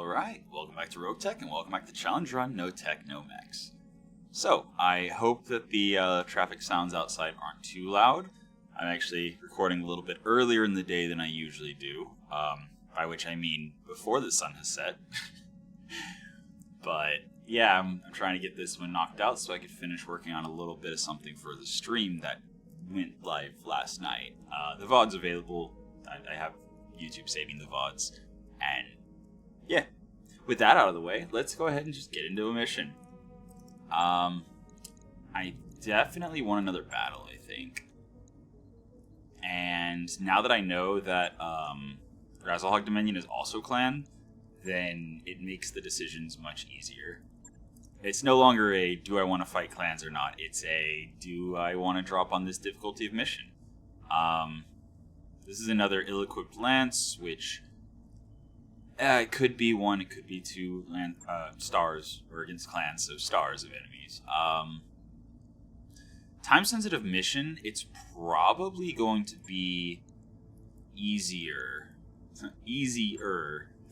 Alright, welcome back to Roguetech and welcome back to Challenge Run, no tech, no mechs. So, I hope that the traffic sounds outside aren't too loud. I'm actually recording a little bit earlier in the day than I usually do, by which I mean before the sun has set. But yeah, I'm trying to get this one knocked out so I could finish working on a little bit of something for the stream that went live last night. The VOD's available. I have YouTube saving the VODs. And yeah, with that out of the way, let's go ahead and just get into a mission. I definitely want another battle, I think. And now that I know that Razzlehog Dominion is also clan, then it makes the decisions much easier. It's no longer a, do I want to fight clans or not? It's a, do I want to drop on this difficulty of mission? This is another ill-equipped lance, which it could be one, it could be two stars, or against clans, so stars of enemies. Time-sensitive mission, it's probably going to be easier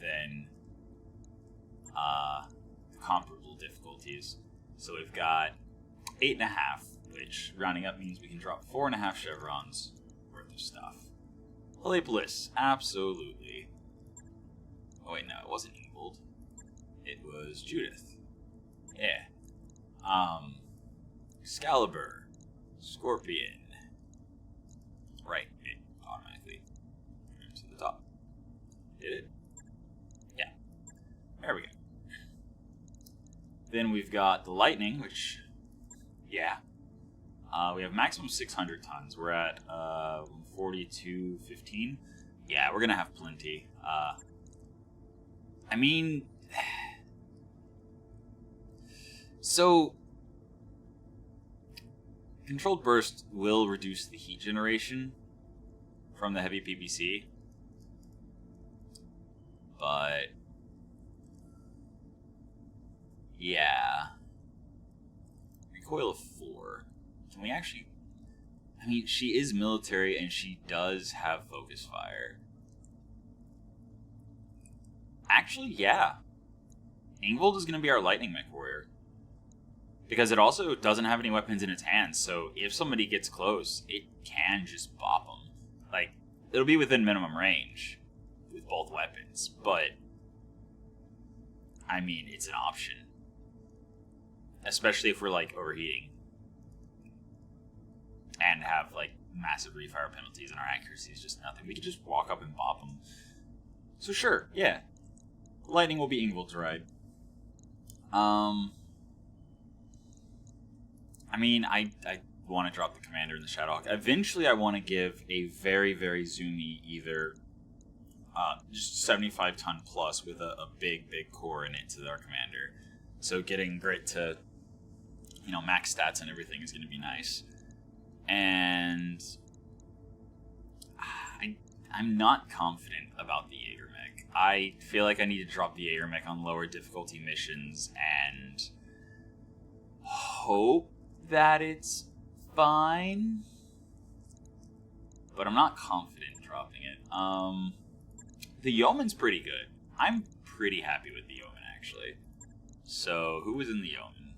than comparable difficulties. So we've got 8.5, which rounding up means we can drop 4.5 chevrons worth of stuff. Bliss, absolutely. Oh wait, no, it wasn't Ingold. It was Judith. Yeah. Excalibur. Scorpion. Right, it automatically moves to the top. Did it? Yeah. There we go. Then we've got the Lightning, which, yeah. We have maximum 600 tons. We're at 4215. Yeah, we're gonna have plenty. I mean, so controlled burst will reduce the heat generation from the heavy PPC, but yeah, recoil of 4. Can we actually? I mean, she is military and she does have focus fire. Actually, yeah. Ingvold is going to be our lightning Mechwarrior. Because it also doesn't have any weapons in its hands, so if somebody gets close, it can just bop them. Like, it'll be within minimum range with both weapons, but I mean, it's an option. Especially if we're, like, overheating. And have, like, massive refire penalties and our accuracy is just nothing. We could just walk up and bop them. So sure, yeah. Lightning will be Ingvold's ride. I mean, I want to drop the commander in the Shadowhawk. Eventually, I want to give a very, very zoomy either just 75 ton plus with a big, big core in it to our commander. So getting Grit to, max stats and everything is going to be nice. And I'm not confident about the Jaeger mech. I feel like I need to drop the Jaeger mech on lower difficulty missions and hope that it's fine. But I'm not confident dropping it. The Yeoman's pretty good. I'm pretty happy with the Yeoman, actually. So, who was in the Yeoman?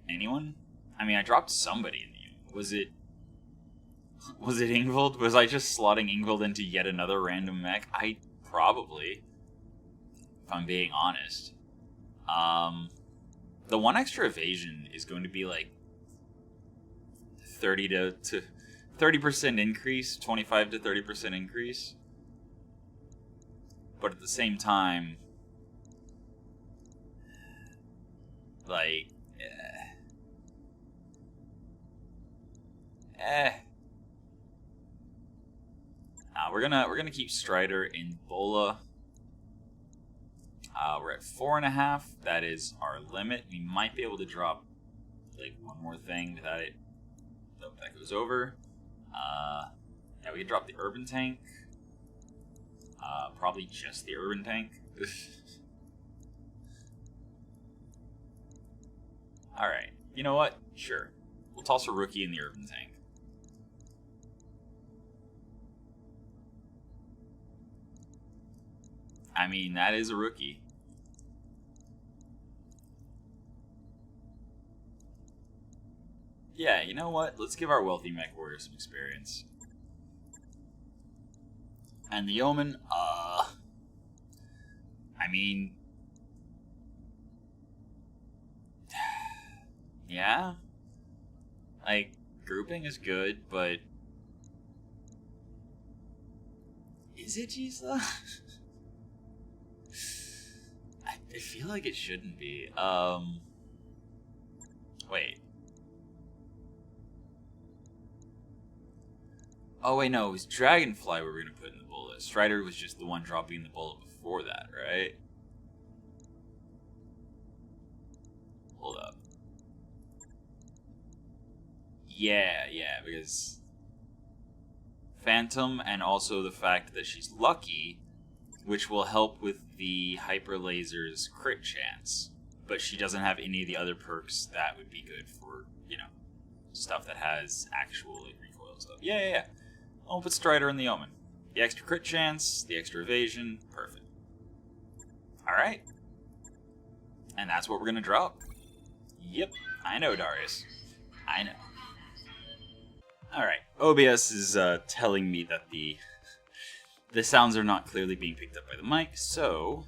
Anyone? I mean, I dropped somebody in the Yeoman. Was it Ingvold? Was I just slotting Ingvold into yet another random mech? Probably. If I'm being honest. The one extra evasion is going to be like 30 to 30% increase, 25 to 30% increase. But at the same time, like, we're gonna keep Strider in Bola. We're at 4.5. That is our limit. We might be able to drop like one more thing without it. Nope, that goes over. Yeah, we could drop the urban tank. Probably just the urban tank. All right. You know what? Sure. We'll toss a rookie in the urban tank. I mean, that is a rookie. Yeah, you know what? Let's give our wealthy Mechwarrior some experience. And the Yeoman, I mean... yeah? Like, grouping is good, but... is it, Gisela? I feel like it shouldn't be. Wait. Oh, wait, no, it was Dragonfly we were going to put in the bullet. Strider was just the one dropping the bullet before that, right? Hold up. Yeah, because Phantom and also the fact that she's lucky, which will help with the Hyper Laser's crit chance, but she doesn't have any of the other perks that would be good for, you know, stuff that has actual like, recoil stuff. Yeah. I'll put Strider in the Omen. The extra crit chance, the extra evasion, perfect. Alright. And that's what we're gonna drop. Yep, I know, Darius. I know. Alright, OBS is telling me that the sounds are not clearly being picked up by the mic, so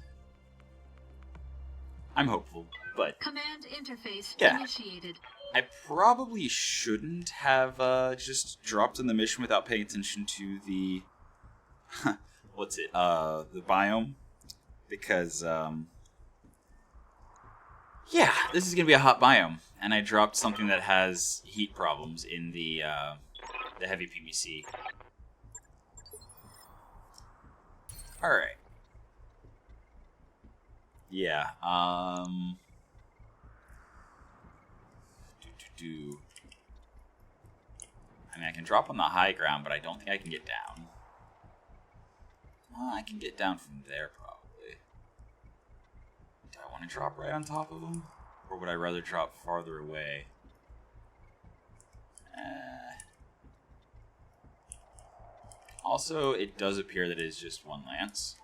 I'm hopeful, but command interface initiated. I probably shouldn't have just dropped in the mission without paying attention to the what's it? The biome, because yeah, this is gonna be a hot biome, and I dropped something that has heat problems in the heavy PVC. All right. Yeah. I mean, I can drop on the high ground, but I don't think I can get down. Well, I can get down from there, probably. Do I want to drop right on top of them? Or would I rather drop farther away? Also, it does appear that it is just one lance.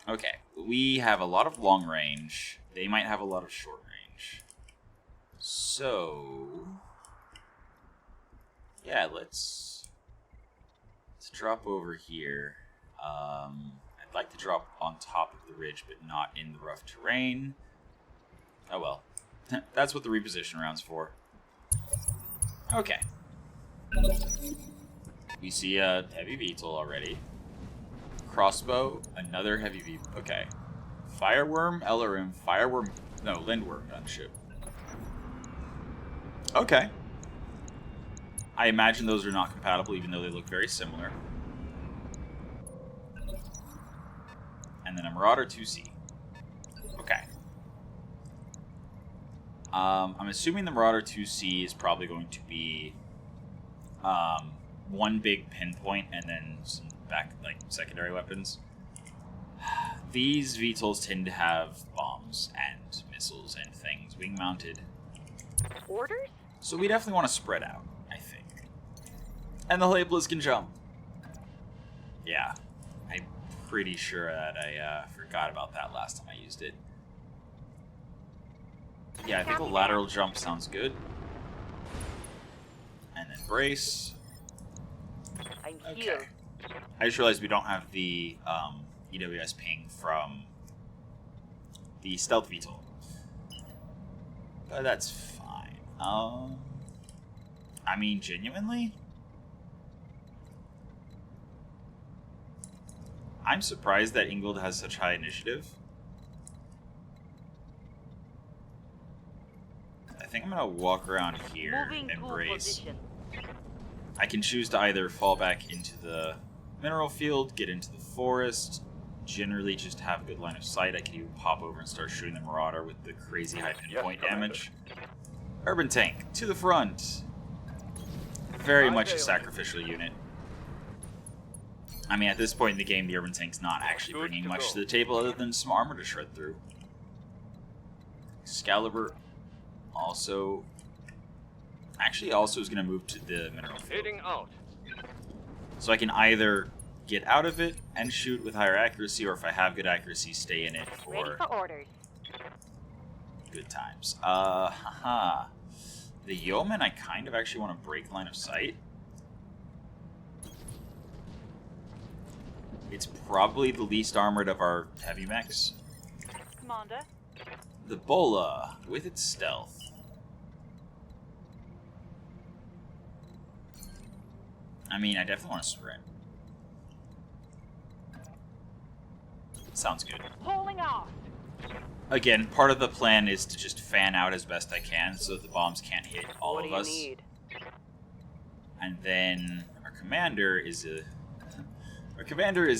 Okay, we have a lot of long range. They might have a lot of short range. So, yeah, let's drop over here. I'd like to drop on top of the ridge, but not in the rough terrain. Oh well, that's what the reposition round's for. Okay. We see a heavy VTOL already. Crossbow, another heavy VTOL. Okay. Fireworm, Ellerim, Fireworm, no, Lindworm gunship. Okay. I imagine those are not compatible, even though they look very similar. And then a Marauder 2C. Okay. I'm assuming the Marauder 2C is probably going to be one big pinpoint and then some back, like, secondary weapons. These VTOLs tend to have bombs and missiles and things wing-mounted. Orders? So we definitely want to spread out, I think. And the labelers can jump. Yeah, I'm pretty sure that I forgot about that last time I used it. Yeah, I think a lateral jump sounds good. And then brace. Okay. I just realized we don't have the EWS ping from the stealth VTOL. But that's fine. I mean, genuinely? I'm surprised that Ingold has such high initiative. I think I'm gonna walk around here and brace. I can choose to either fall back into the mineral field, get into the forest, generally just have good line of sight. I can even pop over and start shooting the Marauder with the crazy high pinpoint damage. Urban Tank, to the front. Very much a sacrificial unit. I mean, at this point in the game, the Urban Tank's not actually bringing much to the table other than some armor to shred through. Excalibur also... Actually, also is going to move to the mineral field. So I can either get out of it and shoot with higher accuracy, or if I have good accuracy, stay in it Ready for for orders. good times. The Yeoman, I kind of actually want to break line of sight. It's probably the least armored of our heavy mechs. Commander. The Bola, with its stealth. I mean, I definitely want to sprint. Sounds good. Pulling off. Again, part of the plan is to just fan out as best I can so that the bombs can't hit all What of do you us. need? And then our commander is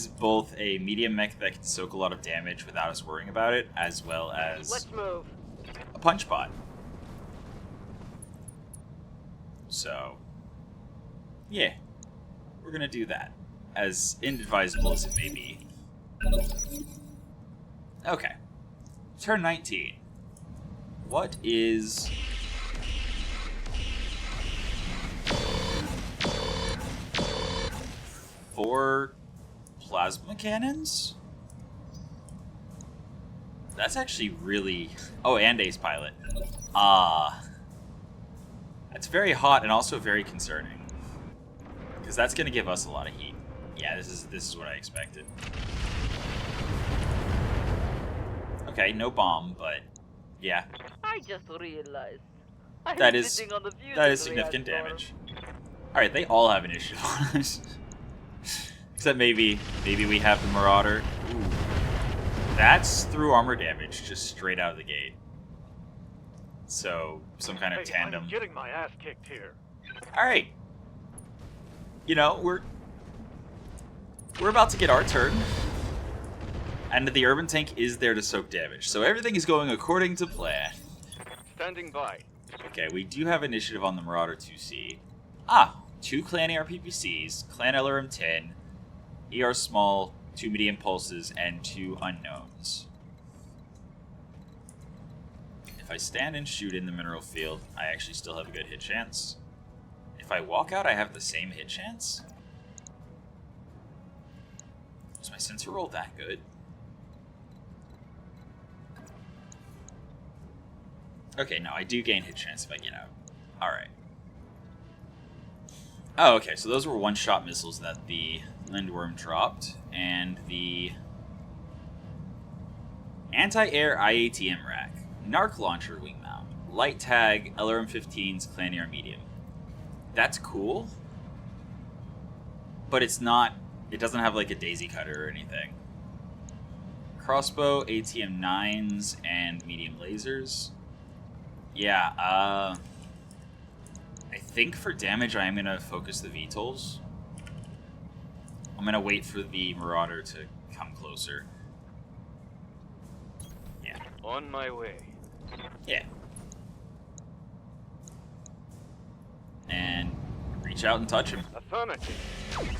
both a medium mech that can soak a lot of damage without us worrying about it, as well as Let's move. a punch bot. So, yeah, we're gonna do that, as inadvisable as it may be. Okay, turn 19. What is... four plasma cannons? That's actually really... Oh, and ace pilot. That's very hot and also very concerning. Because that's going to give us a lot of heat. Yeah, this is what I expected. Okay, no bomb, but yeah. I just realized. I'm That is sitting on the fuse significant reactor. damage. Alright, they all have initiative on us. Except maybe we have the Marauder. Ooh. That's through armor damage, just straight out of the gate. So, some kind of tandem. I'm getting my ass kicked here. Alright. You know, we're about to get our turn. And the urban tank is there to soak damage. So everything is going according to plan. Standing by. Okay, we do have initiative on the Marauder 2C. 2 Clan AR PPCs, Clan LRM 10, ER small, 2 medium pulses, and 2 unknowns. If I stand and shoot in the mineral field, I actually still have a good hit chance. If I walk out, I have the same hit chance. Is my sensor roll that good? Okay, no, I do gain hit chance if I get out. Alright. Oh, okay, so those were one-shot missiles that the Lindworm dropped, and the anti-air IATM rack, Narc launcher wing mount, light tag, LRM-15's Clan AR medium. That's cool, but it's not, it doesn't have like a daisy cutter or anything. Crossbow, ATM 9s, and medium lasers. Yeah, I think for damage I am going to focus the VTOLs. I'm going to wait for the Marauder to come closer. Yeah. On my way. Yeah. And reach out and touch him. Affirmative.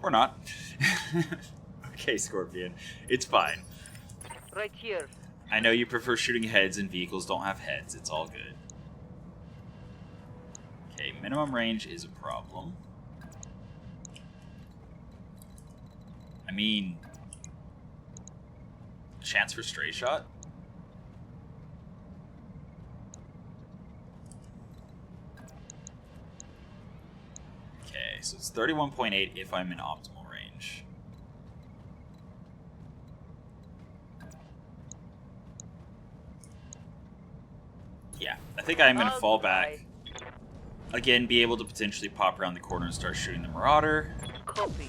Or not. Okay, Scorpion. It's fine. Right here. I know you prefer shooting heads and vehicles don't have heads. It's all good. Okay, minimum range is a problem. I mean, chance for stray shot? Okay, so it's 31.8 if I'm in optimal range. Yeah, I think I'm going to fall back. Again, be able to potentially pop around the corner and start shooting the Marauder. Copy.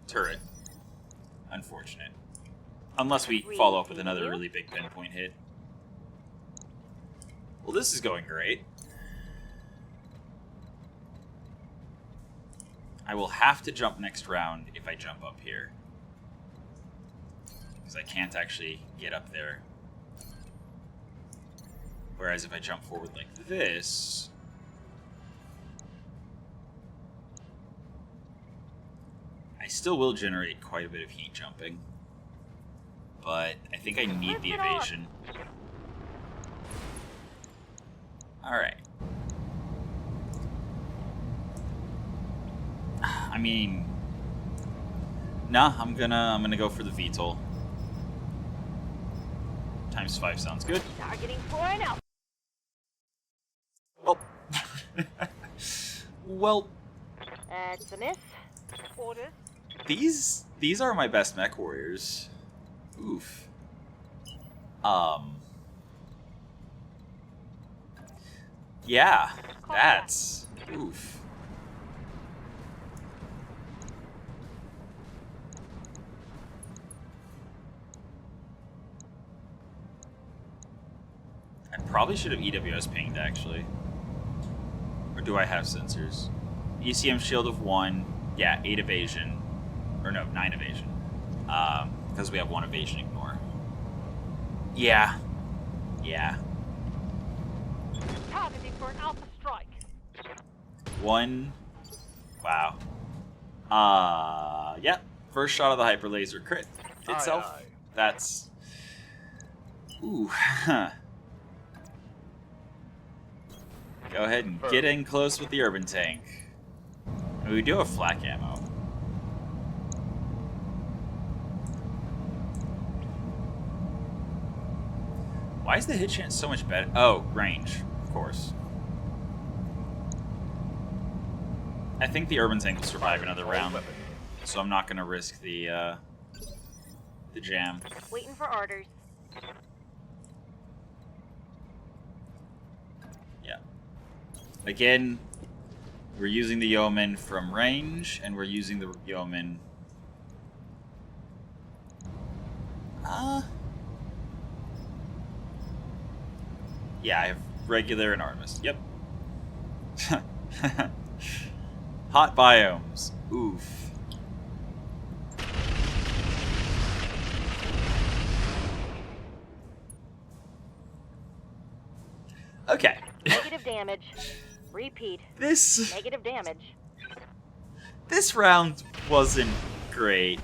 Turret. Unfortunate. Unless we follow up with another really big pinpoint hit. Well, this is going great. I will have to jump next round if I jump up here. Because I can't actually get up there. Whereas if I jump forward like this... I still will generate quite a bit of heat jumping. But I think I need the evasion. Alright. I mean, nah. I'm gonna go for the VTOL. ×5 sounds good. Targeting for an out. Well, well, That's a miss. Orders. these are my best Mechwarriors. Oof. Yeah, that's oof. I probably should have EWS pinged actually. Or do I have sensors? ECM shield of 1, yeah, 8 evasion. Or no, 9 evasion. Because we have 1 evasion ignore. Yeah. Yeah. Targeting for an alpha strike. 1. Wow. Yeah. First shot of the hyper laser crit itself. Aye, aye. That's. Ooh. Go ahead and get in close with the urban tank. We do have flak ammo. Why is the hit chance so much better? Oh, range, of course. I think the urban tank will survive another round, so I'm not going to risk the jam. Waiting for orders. Yeah. Again, we're using the Yeoman from range, and we're using the Yeoman... Yeah, I have regular and Artemis. Yep. Hot biomes. Oof. Okay. Negative damage. Repeat. This Negative damage. round wasn't great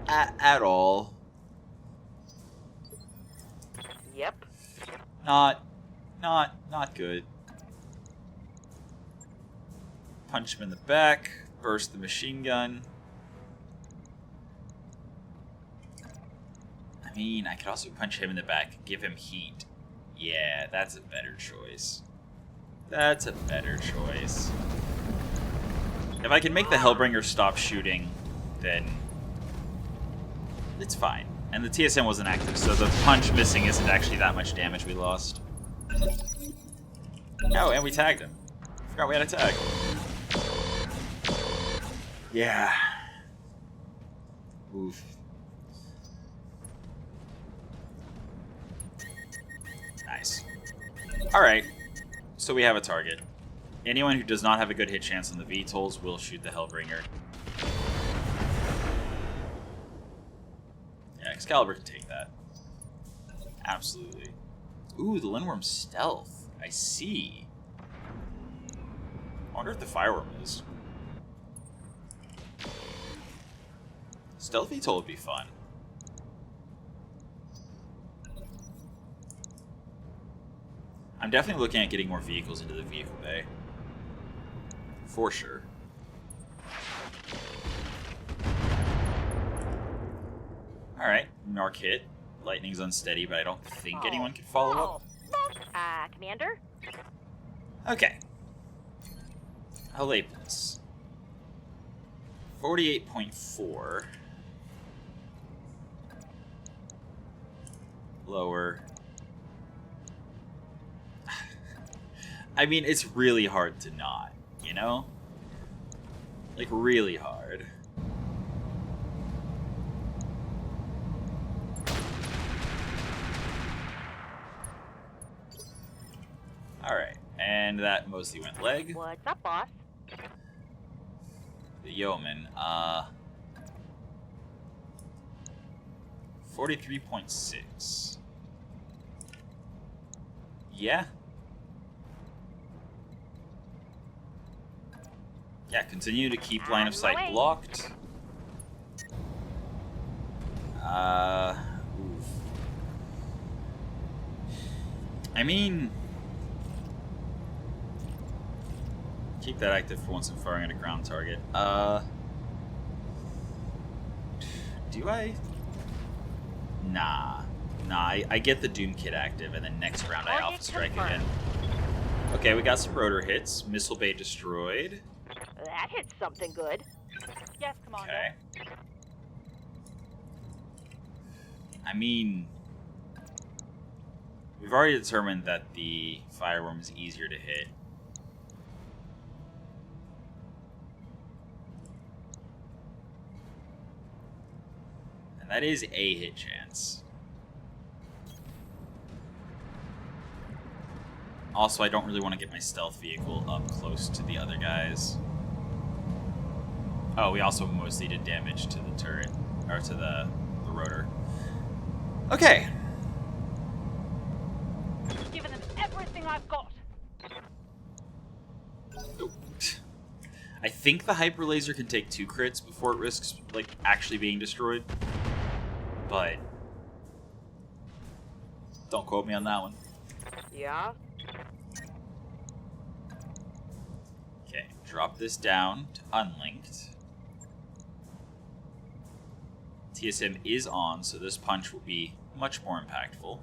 at all. Yep. Not good. Punch him in the back, burst the machine gun. I mean, I could also punch him in the back, give him heat. Yeah, that's a better choice. That's a better choice. If I can make the Hellbringer stop shooting, then it's fine. And the TSM wasn't active, so the punch missing isn't actually that much damage we lost. Oh, and we tagged him. Forgot we had a tag. Yeah. Oof. Nice. Alright. So we have a target. Anyone who does not have a good hit chance on the VTOLs will shoot the Hellbringer. Yeah, Excalibur can take that. Absolutely. Ooh, the Lindworm stealth. I see. I wonder if the Fireworm is. Stealth VTOL would be fun. I'm definitely looking at getting more vehicles into the vehicle bay. For sure. Alright, Narc hit. Lightning's unsteady, but I don't think anyone can follow up. Commander? Okay. Halapus. 48.4. Lower. I mean, it's really hard to not, you know? Like, really hard. Alright, and that mostly went leg. What's up, boss? The Yeoman, 43.6. Yeah. Yeah, continue to keep line of sight blocked. Oof. I mean... Keep that active for once I'm firing at a ground target. Do I? Nah. I get the Doom Kit active, and then next round I Alpha Strike again. Okay, we got some rotor hits. Missile Bay destroyed. That hits something good. Yes, Commander. Okay. I mean, we've already determined that the Fireworm is easier to hit. And that is a hit chance. Also, I don't really want to get my stealth vehicle up close to the other guys. Oh, we also mostly did damage to the turret, or to the rotor. Okay. Giving them everything I've got. Oh. I think the hyper laser can take 2 crits before it risks like actually being destroyed, but don't quote me on that one. Yeah. Okay, drop this down to unlinked. TSM is on, so this punch will be much more impactful.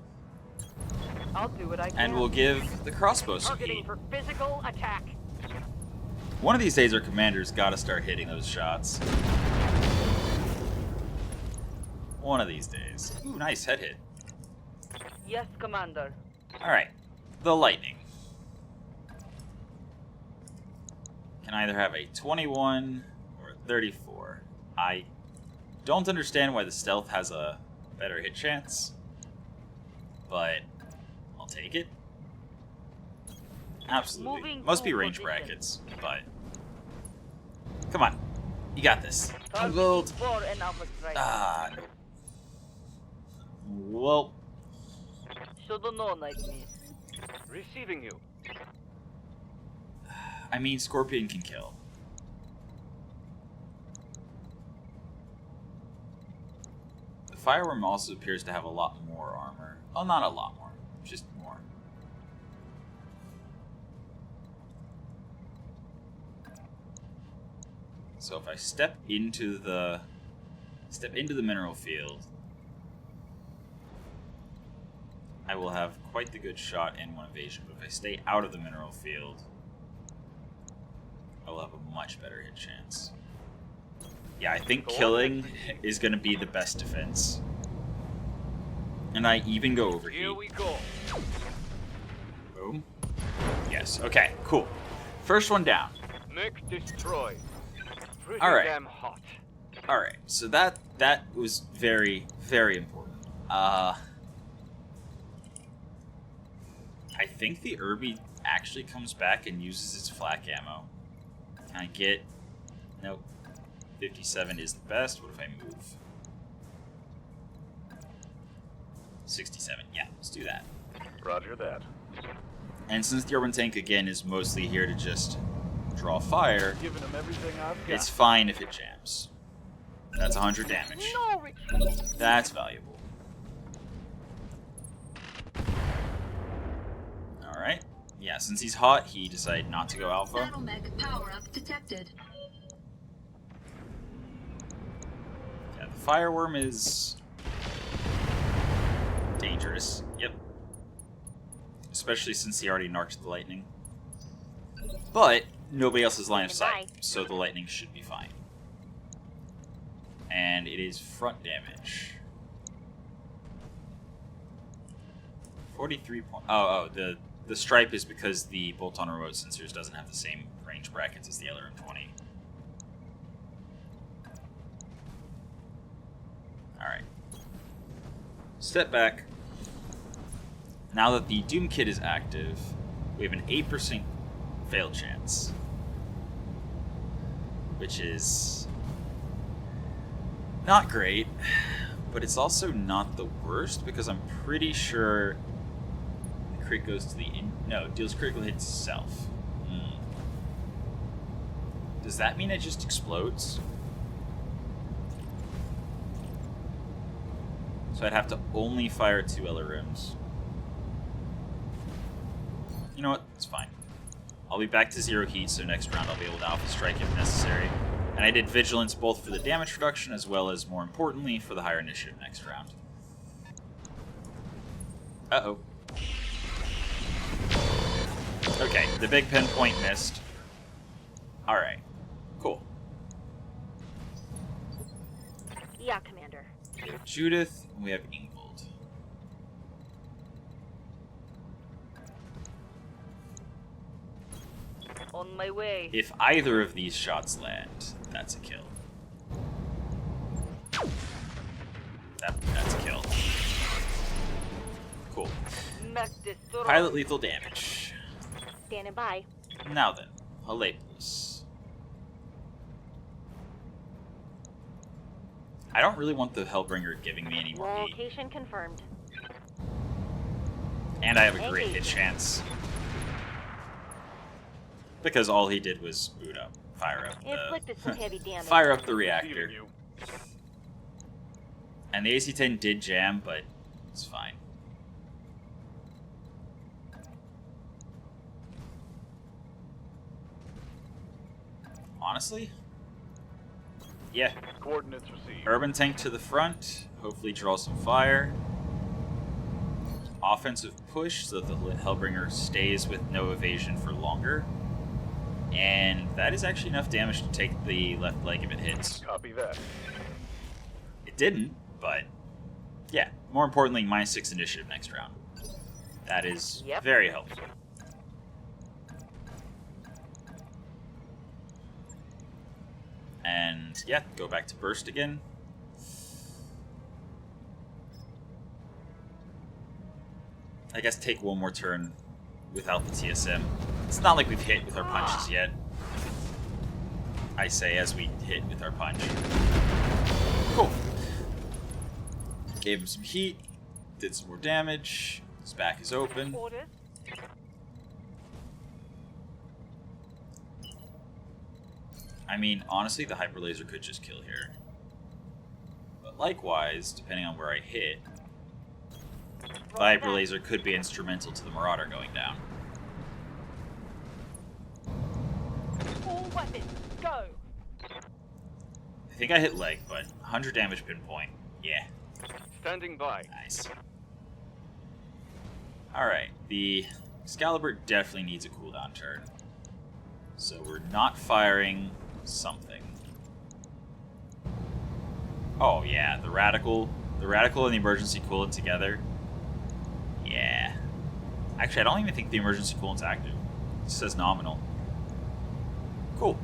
I'll do what I can. And we'll give the crossbow some Targeting heat. for physical attack. One of these days, our commander's got to start hitting those shots. One of these days. Ooh, nice head hit. Yes, Commander. Alright, the lightning. Can either have a 21 or a 34. I don't understand why the stealth has a better hit chance, but I'll take it. Absolutely. Moving Must to be range position. brackets, but come on. You got this. Targeting Gold. for an Alpha Strike. Ah, no. Well, Should've known like me. Receiving you. I mean, Scorpion can kill. The Fireworm also appears to have a lot more armor. Oh, not a lot more, just more. So if I step into the mineral field, I will have quite the good shot and 1 evasion. But if I stay out of the mineral field, I will have a much better hit chance. Yeah, I think killing is going to be the best defense. And I even go overheat. Here we go. Boom. Yes, okay, cool. First one down. Mech destroyed. Pretty All right. damn hot. Alright, so that was very, very important. I think the Irby actually comes back and uses its flak ammo. Can I get... Nope. 57 is the best. What if I move? 67. Yeah, let's do that. Roger that. And since the Urban Tank, again, is mostly here to just draw fire, Giving them everything I've got. it's fine if it jams. That's 100 damage. No retreat. That's valuable. Alright. Yeah, since he's hot, he decided not to go alpha. Battlemech power-up detected. Yeah, the Fireworm is dangerous. Yep. Especially since he already narked the lightning. But nobody else has line of sight, so the lightning should be fine. And it is front damage. 43 point. Oh, the stripe is because the bolt-on remote sensors doesn't have the same range brackets as the LRM-20. Alright. Step back. Now that the Doom Kit is active, we have an 8% fail chance. Which is not great, but it's also not the worst because I'm pretty sure the crit goes to the deals critical hits itself. Does that mean it just explodes? So I'd have to only fire 2 LRMs. You know what? It's fine. I'll I'll be back to 0 heat, so next round I'll be able to alpha strike if necessary. And I did vigilance both for the damage reduction as well as, more importantly, for the higher initiative next round. Uh-oh. Okay, the big pinpoint missed. Alright, cool. Yeah, Commander. We have Judith, and we have Ingold. On my way. If either of these shots land, that's a kill. That's a kill. Cool. Mech destroyed. Pilot lethal damage. Standing by. Now then, Halapus. I don't really want the Hellbringer giving me any more heat. Location confirmed. And I have a great hit chance. Because all he did was boot up, fire up Inflicted some heavy damage. fire up the Receiving reactor. you. And the AC-10 did jam, but it's fine. Honestly? Yeah. Coordinates received. Urban tank to the front. Hopefully draw some fire. Offensive push so that the Hellbringer stays with no evasion for longer. And that is actually enough damage to take the left leg if it hits. Copy that. It didn't, but yeah. More importantly, -6 initiative next round. That is very helpful. And yeah, go back to burst again. I guess take one more turn without the TSM. It's not like we've hit with our punches yet. I say as we hit with our punch. Cool. Gave him some heat. Did some more damage. His back is open. Orders. I mean, honestly, the Hyper Laser could just kill here. But likewise, depending on where I hit, the Hyper Laser could be instrumental to the Marauder going down. All weapons, go! I think I hit leg, but 100 damage pinpoint. Yeah, Standing by. nice. Alright, the Excalibur definitely needs a cooldown turn. So we're not firing something. Oh yeah, the Radical and the Emergency Coolant together. Yeah. Actually, I don't even think the Emergency Coolant's active. It says nominal. Cool.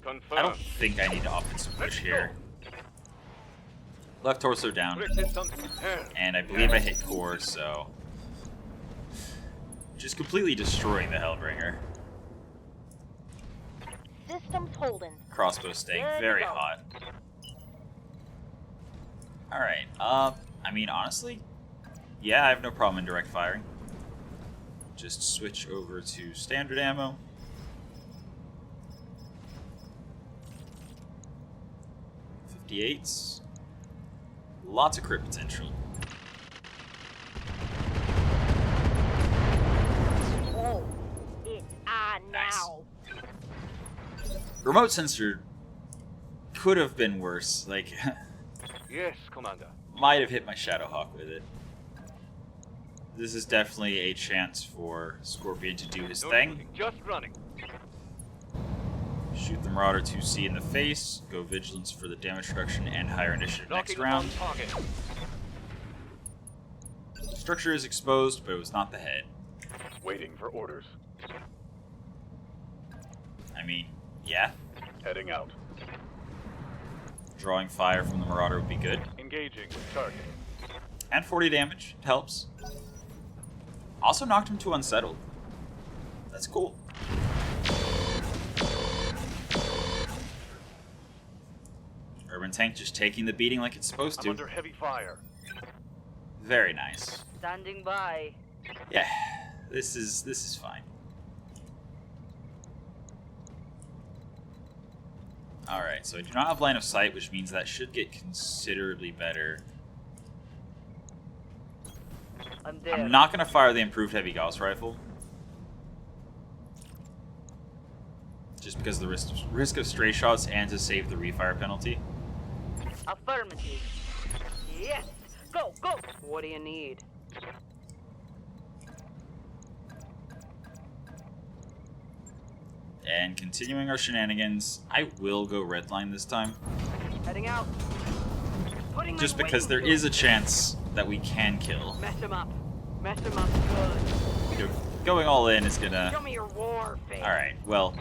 Confirmed. I don't think I need to offensive push here. Left torso down. Predicted something. And I believe I hit core, so... just completely destroying the Hellbringer. Systems holding. Crossbow staying There you very go. hot. Alright, I mean, honestly, yeah, I have no problem in direct firing. Just switch over to standard ammo. .58s. Lots of crit potential. Oh, it's on Nice. now. Remote sensor could have been worse. Like, Yes, Commander. might have hit my Shadowhawk with it. This is definitely a chance for Scorpion to do his No thing. shooting, just running. Shoot the Marauder 2C in the face. Go Vigilance for the damage reduction and higher initiative next Knocking round. on target. Structure is exposed, but it was not the head. Waiting for orders. I mean, yeah. Heading out. Drawing fire from the Marauder would be good. Engaging with target. And 40 damage. It helps. Also knocked him to unsettled. That's cool. Urban Tank just taking the beating like it's supposed I'm to. under heavy fire. Very nice. Standing by. Yeah, this is fine. Alright, so I do not have line of sight, which means that should get considerably better. I'm there. I'm not going to fire the improved heavy Gauss rifle, Just because of the risk of stray shots and to save the refire penalty. Affirmative. Yes. Go, go. What do you need? And continuing our shenanigans, I will go redline this time. Heading out. Putting Just my because weight there into is it. a chance that we can kill. Mess him up. Mess him up good. Going all in is gonna... Show me your war face. Alright, well,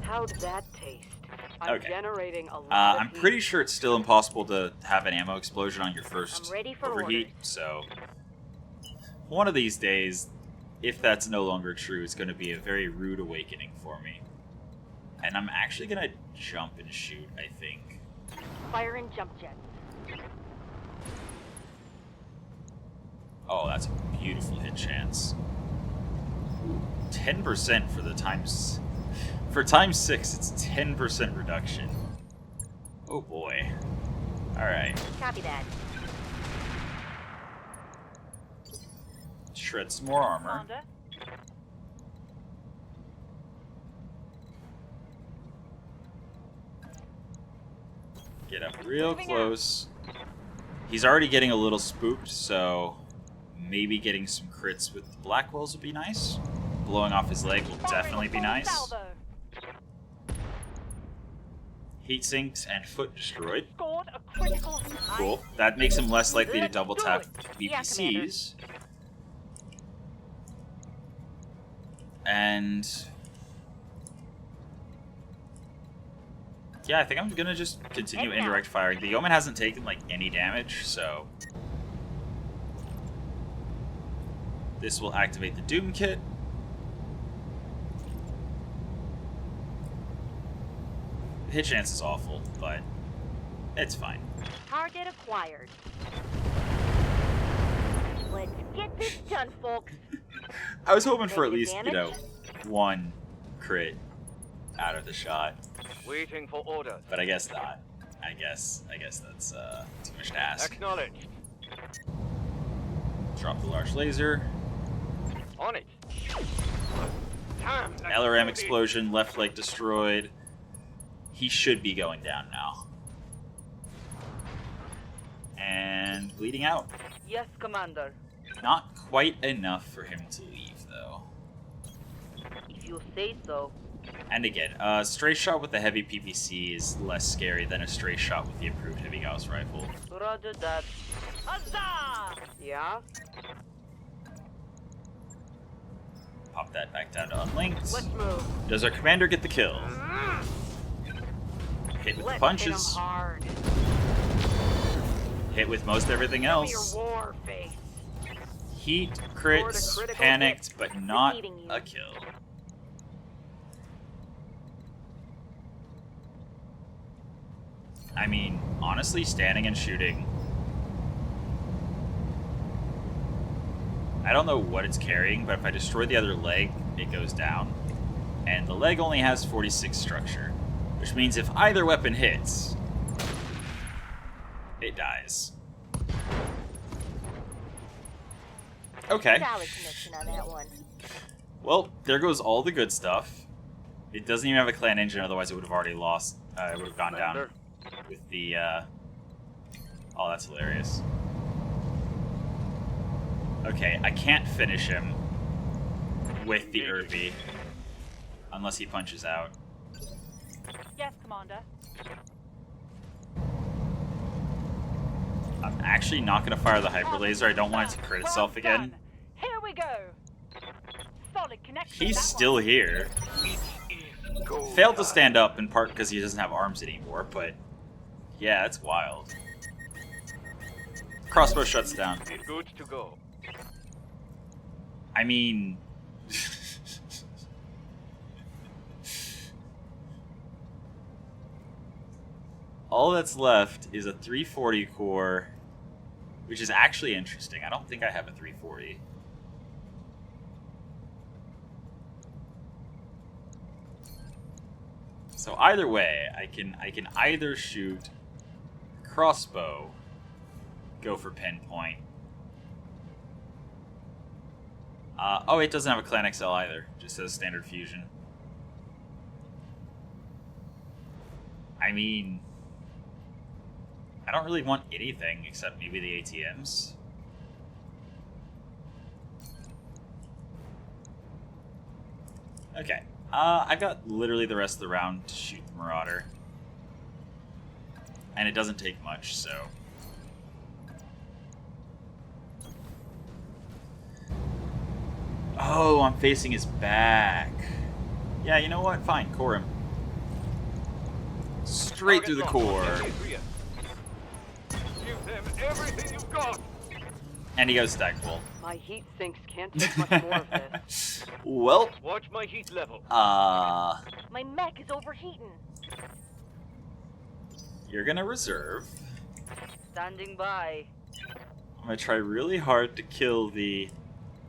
How'd that taste? I'm Okay. generating a lot of I'm heat. pretty sure it's still impossible to have an ammo explosion on your first I'm ready for overheat, orders. so... One of these days, if that's no longer true, it's going to be a very rude awakening for me. And I'm actually going to jump and shoot, I think. Firing jump jets. Oh, that's a beautiful hit chance. 10% for the times... For times 6, it's 10% reduction. Oh boy. Alright. Copy that. Shred some more armor. Commander. Get up real Moving close. He's already getting a little spooked, so maybe getting some crits with the Blackwells would be nice. Blowing off his leg will definitely be nice. Salvo. Heat sinks and foot destroyed. Scored a critical. Cool. That makes him less likely to Let's double do tap it. Yeah, BPCs. And yeah, I think I'm gonna just continue indirect firing. The Yeoman hasn't taken like any damage, so this will activate the Doom Kit. The hit chance is awful, but it's fine. Target acquired. Let's get this done, folks. I was hoping for at Take least, advantage? one crit out of the shot, Waiting for orders. but I guess not. I guess that's too much to ask. Acknowledged. Drop the large laser. On it. Damn, that LRM really- explosion, left leg destroyed. He should be going down now. And bleeding out. Yes, Commander. Not quite enough for him to leave, though. If you say so. And again, a stray shot with the heavy PPC is less scary than a stray shot with the improved heavy Gauss rifle. Roger that. Huzzah! Yeah? Pop that back down to unlinked. Let's move. Does our commander get the kill? Hit with the Let's punches. hit 'em hard. Hit with most everything Show me your else. war face. Heat, Scored a crits, critical panicked, hit. but not Defeating you. a kill. I mean, honestly, standing and shooting. I don't know what it's carrying, but if I destroy the other leg, it goes down. And the leg only has 46 structure, which means if either weapon hits, it dies. Okay. Solid connection on that one. Well, there goes all the good stuff. It doesn't even have a clan engine, otherwise it would have already lost. It would have gone down Commander. with the, Oh, that's hilarious. Okay, I can't finish him with the Irby. Unless he punches out. Yes, Commander. I'm actually not going to fire the hyper laser. I don't want it to crit itself again. Done. Here we go. Solid connection. He's that still one. here. Failed to stand up, in part because he doesn't have arms anymore, but yeah, it's wild. Crossbow shuts down. Good to go. I mean... all that's left is a 340 core, which is actually interesting. I don't think I have a 340. So either way, I can either shoot crossbow, go for pinpoint. Oh, it doesn't have a Clan XL either. Just says standard fusion. I mean, I don't really want anything except maybe the ATMs. Okay. I've got literally the rest of the round to shoot the Marauder. And it doesn't take much, so... Oh, I'm facing his back. Yeah, you know what? Fine, core him. Straight through the core. Give them everything you've got. And he goes stagful. My heat sinks can't take much more of this. Well, Watch my heat level. My mech is overheating. you're gonna reserve. Standing by. I'm gonna try really hard to kill the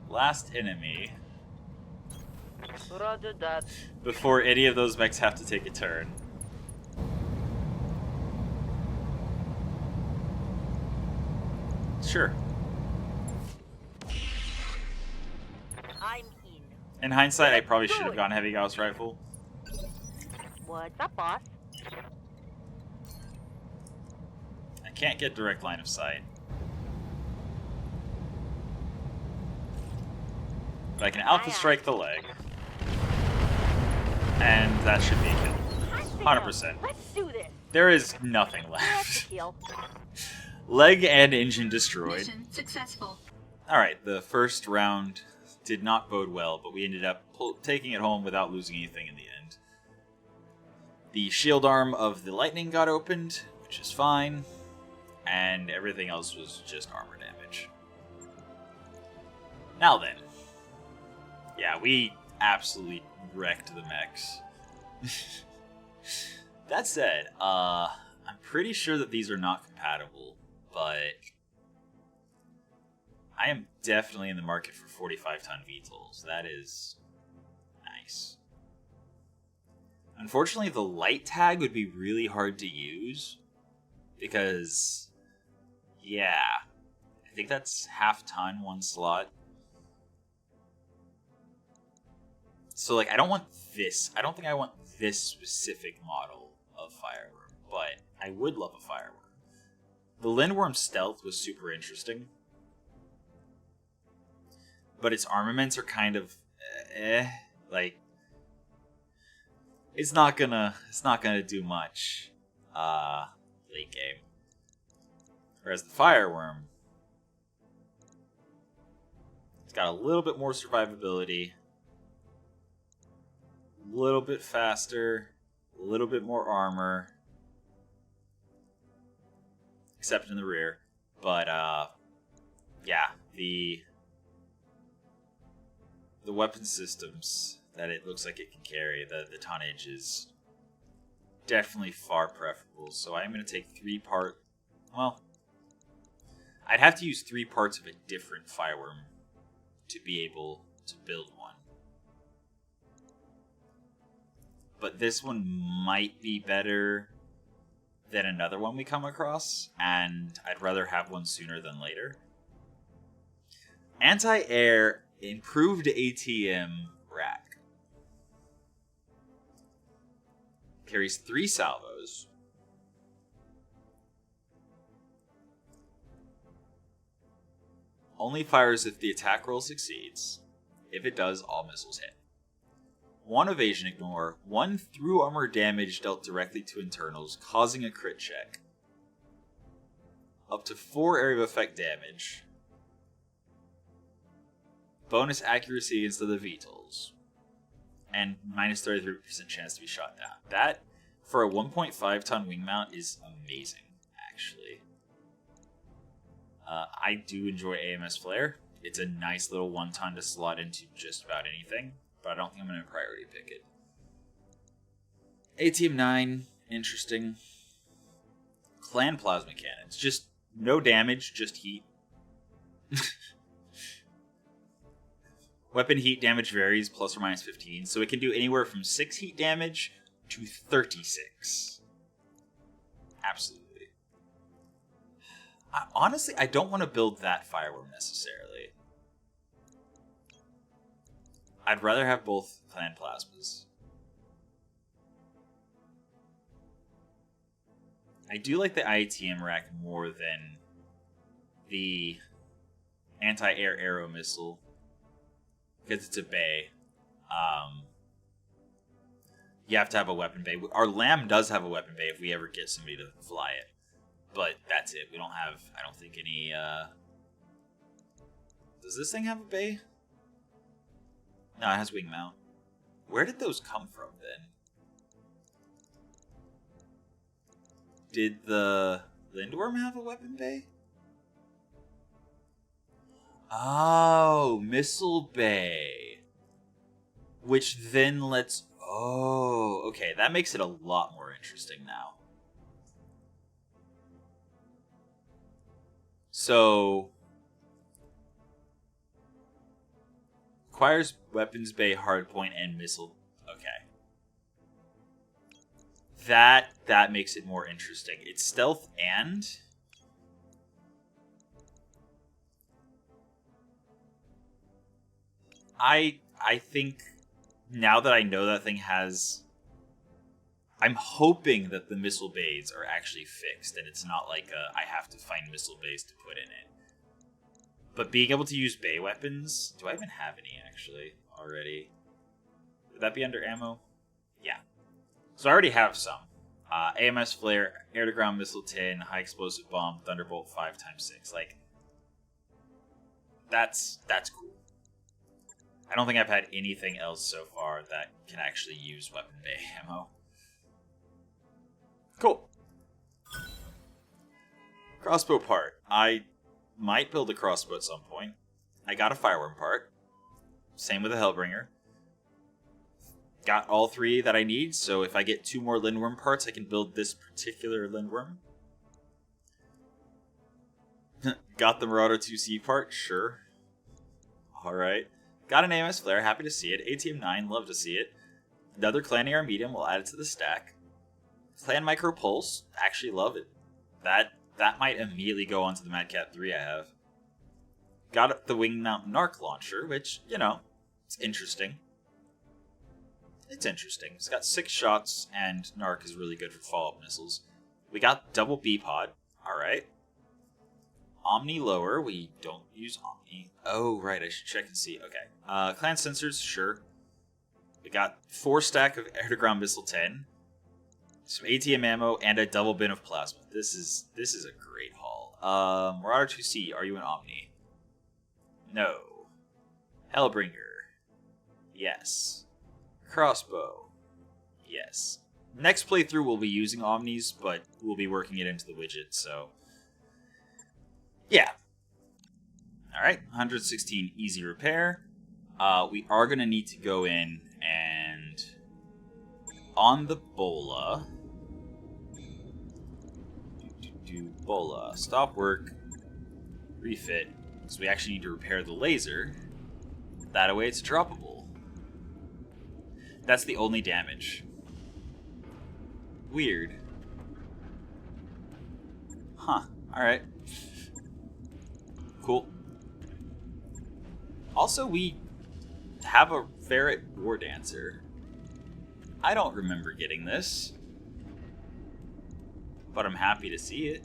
last enemy Roger that. before any of those mechs have to take a turn. Sure. I'm in. In hindsight, I probably should have gone heavy Gauss rifle. What's up, boss? I can't get direct line of sight. But I can alpha strike the leg. And that should be a kill. 100%. Let's do this. There is nothing Let's left. kill. Leg and engine destroyed. Mission successful. Alright, the first round did not bode well, but we ended up taking it home without losing anything in the end. The shield arm of the lightning got opened, which is fine, and everything else was just armor damage. Now then. Yeah, we absolutely wrecked the mechs. That said, I'm pretty sure that these are not compatible, but I am definitely in the market for 45-ton VTOLs. That is nice. Unfortunately, the light tag would be really hard to use because, yeah, I think that's half-ton, one slot. So, like, I don't want this. I don't think I want this specific model of Fireworm, but I would love a Fireworm. The Lindworm Stealth was super interesting, but its armaments are kind of like it's not gonna do much late game. Whereas the Fireworm, it's got a little bit more survivability, a little bit faster, a little bit more armor, except in the rear. But yeah, the weapon systems that it looks like it can carry, the tonnage is definitely far preferable. So I'm going to take well, I'd have to use 3 parts of a different Fireworm to be able to build one. But this one might be better than another one we come across, and I'd rather have one sooner than later. Anti-air improved ATM rack. Carries 3 salvos. Only fires if the attack roll succeeds. If it does, all missiles hit. 1 evasion ignore, 1 through armor damage dealt directly to internals, causing a crit check. Up to 4 area of effect damage. Bonus accuracy against the VTOLs. And minus 33% chance to be shot down. That, for a 1.5 ton wing mount, is amazing, actually. I do enjoy AMS Flare. It's a nice little 1 ton to slot into just about anything, but I don't think I'm going to priority pick it. ATM 9, interesting. Clan Plasma Cannons. Just no damage, just heat. Weapon heat damage varies, plus or minus 15, so it can do anywhere from 6 heat damage to 36. Absolutely. Honestly, I don't want to build that Fireworm necessarily. I'd rather have both Clan Plasmas. I do like the IATM rack more than the anti-air arrow missile because it's a bay. You have to have a weapon bay. Our Lamb does have a weapon bay if we ever get somebody to fly it. But that's it. We don't have, I don't think, any... Does this thing have a bay? No, it has wing mount. Where did those come from, then? Did the Lindworm have a weapon bay? Oh, missile bay. Which then lets... Oh, okay. That makes it a lot more interesting now. So... Requires weapons bay, hardpoint, and missile. Okay. That makes it more interesting. It's stealth and... I think now that I know that thing has... I'm hoping that the missile bays are actually fixed and it's not like I have to find missile bays to put in it. But being able to use bay weapons... Do I even have any, actually, already? Would that be under ammo? Yeah. So I already have some. AMS Flare, Air-to-Ground Missile 10, High Explosive Bomb, Thunderbolt 5x6. Like, that's cool. I don't think I've had anything else so far that can actually use weapon bay ammo. Cool. Crossbow part. I might build a crossbow at some point. I got a fireworm part. Same with a Hellbringer. Got all 3 that I need, so if I get 2 more Lindworm parts, I can build this particular Lindworm. Got the Marauder 2C part? Sure. Alright. Got an AMS Flare, happy to see it. ATM 9, love to see it. Another Clan AR Medium, we'll add it to the stack. Clan Micro Pulse, actually love it. That might immediately go onto the Mad Cat 3 I have. Got the Wing Mount Narc Launcher, which, you know, it's interesting. It's interesting. It's got 6 shots, and Narc is really good for follow-up missiles. We got double B-Pod. Alright. Omni lower. We don't use Omni. Oh, right. I should check and see. Okay. Clan Sensors, sure. We got 4 stack of air-to-ground missile 10. Some ATM ammo, and a double bin of plasma. This is a great haul. Marauder 2C, are you an Omni? No. Hellbringer. Yes. Crossbow. Yes. Next playthrough we'll be using Omnis, but we'll be working it into the widget, so... Yeah. Alright, 116 easy repair. We are going to need to go in and... On the Bola... Bola. Stop work. Refit. So we actually need to repair the laser. That way it's droppable. That's the only damage. Weird. Huh. Alright. Cool. Also, we have a Ferret War Dancer. I don't remember getting this. But I'm happy to see it.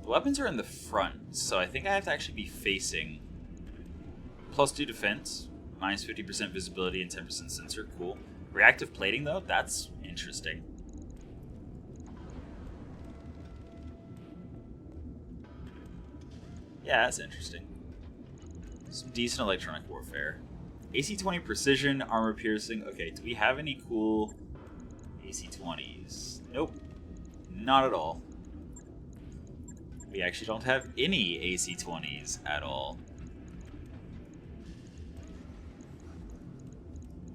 The weapons are in the front, so I think I have to actually be facing. +2 defense, -50% visibility, and 10% sensor. Cool. Reactive plating, though? That's interesting. Yeah, that's interesting. Some decent electronic warfare. AC-20 precision, armor piercing. Okay, do we have any cool AC-20s? Nope. Not at all. We actually don't have any AC-20s at all.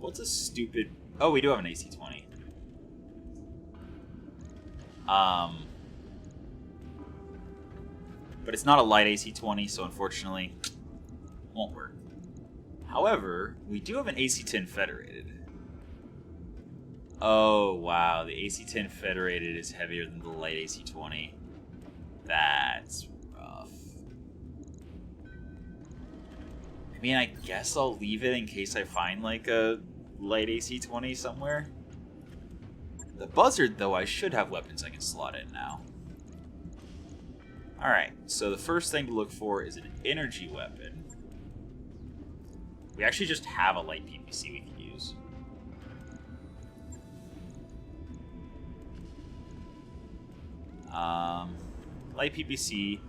What's a stupid... Oh, we do have an AC-20. But it's not a light AC-20, so unfortunately, won't work. However, we do have an AC-10 Federated. Oh, wow. The AC-10 Federated is heavier than the light AC-20. That's rough. mean, I guess I'll leave it in case I find like a light AC-20 somewhere. The buzzard, though, I should have weapons I can slot in now. Alright, so the first thing to look for is an energy weapon. We actually just have a light PPC we can use. Light PPC,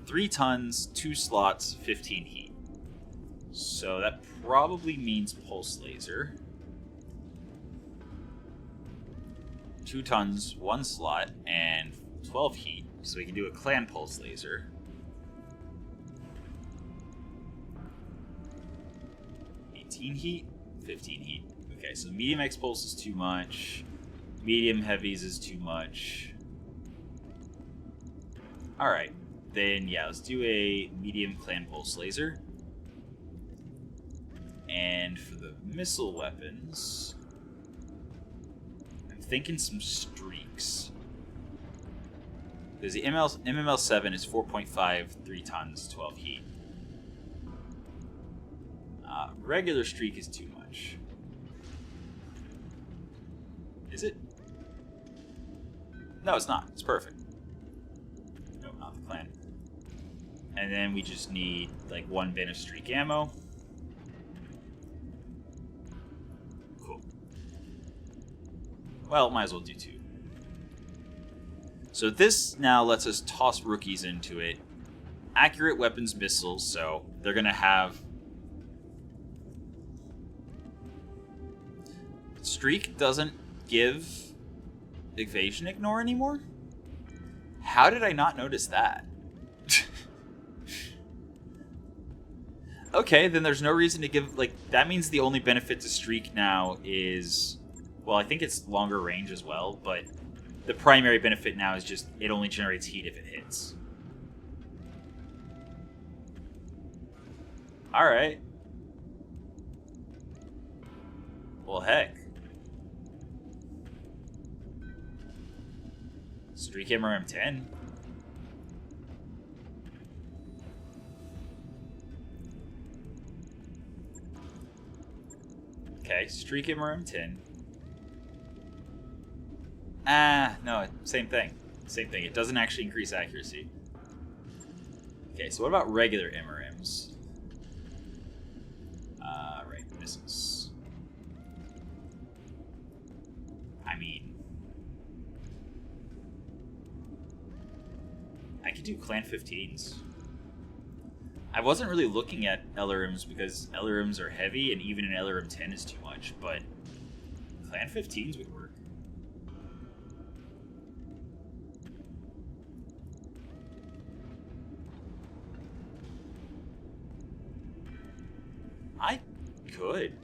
3 tons, 2 slots, 15 heat. So that probably means pulse laser. 2 tons, 1 slot, and 12 heat. So we can do a clan pulse laser. Heat, 15 heat. Okay, so medium X pulse is too much. Medium heavies is too much. Alright, then yeah, let's do a medium clan pulse laser. And for the missile weapons, I'm thinking some streaks. Because the MML7 is 4.5, 3 tons, 12 heat. Regular streak is too much. Is it? No, it's not. It's perfect. No, not the clan. And then we just need like 1 bin of streak ammo. Cool. Well, might as well do 2. So this now lets us toss rookies into it. Accurate weapons missiles, so they're going to have... Streak doesn't give evasion ignore anymore? How did I not notice that? Okay, then there's no reason to give... Like, that means the only benefit to Streak now is... Well, I think it's longer range as well, but... The primary benefit now is just it only generates heat if it hits. Alright. Well, heck. Streak MRM-10. Okay, Streak MRM-10. No, same thing. Same thing. It doesn't actually increase accuracy. Okay, so what about regular MRMs? Right, missiles. I mean... I could do Clan 15s. I wasn't really looking at LRMs because LRMs are heavy and even an LRM 10 is too much, but Clan 15s would work. I could.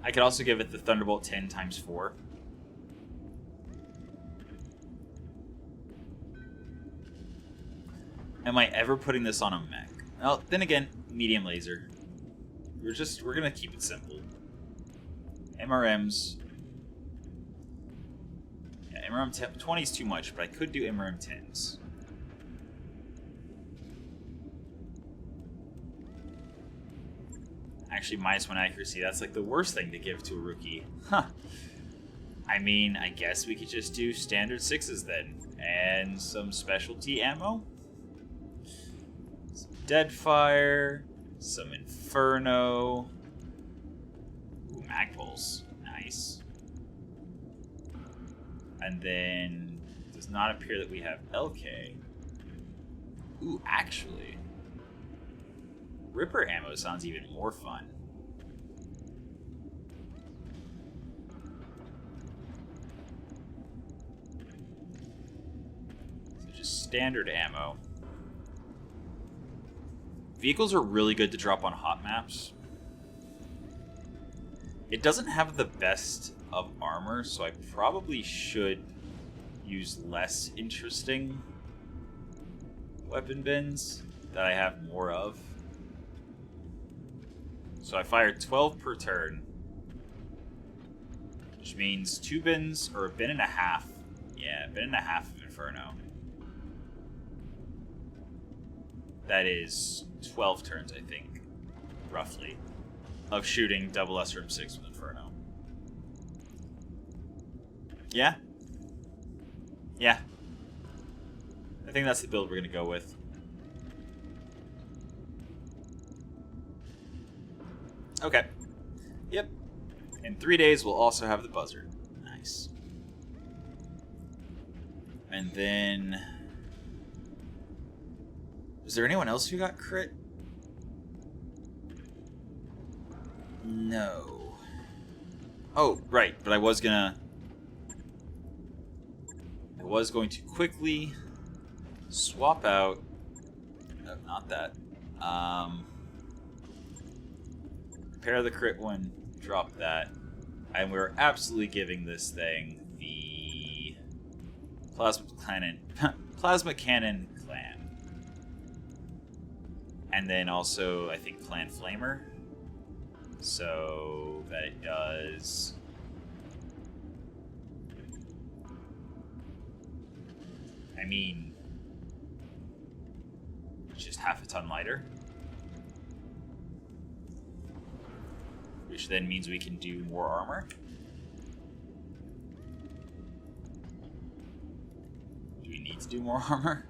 I could also give it the Thunderbolt 10 times 4. Am I ever putting this on a mech? Well, then again, medium laser. We're gonna keep it simple. MRMs. Yeah, MRM 20 is too much, but I could do MRM 10s. Actually, -1 accuracy. That's like the worst thing to give to a rookie. Huh. I mean, I guess we could just do standard 6s then. And some specialty ammo. Some Deadfire. Some Inferno. Ooh, Magpulse. Nice. And then, it does not appear that we have LK. Ooh, actually. Ripper ammo sounds even more fun. So just standard ammo. Vehicles are really good to drop on hot maps. It doesn't have the best of armor, so I probably should use less interesting weapon bins that I have more of. So I fired 12 per turn, which means 2 bins, or a bin and a half. Yeah, a bin and a half of Inferno. that is 12 turns, I think, roughly, of shooting double SRM6 with Inferno. Yeah. Yeah. I think that's the build we're going to go with. Okay. Yep. In 3 days, we'll also have the buzzard. Nice. And then... Was there anyone else who got crit? No. Oh, right. But I was going to quickly swap out... No, not that. Pair the crit one, drop that. And we're absolutely giving this thing the Plasma Cannon Clan. And then also, I think, Clan Flamer. So that it does... I mean... It's just half a ton lighter. Which then means we can do more armor. Do we need to do more armor?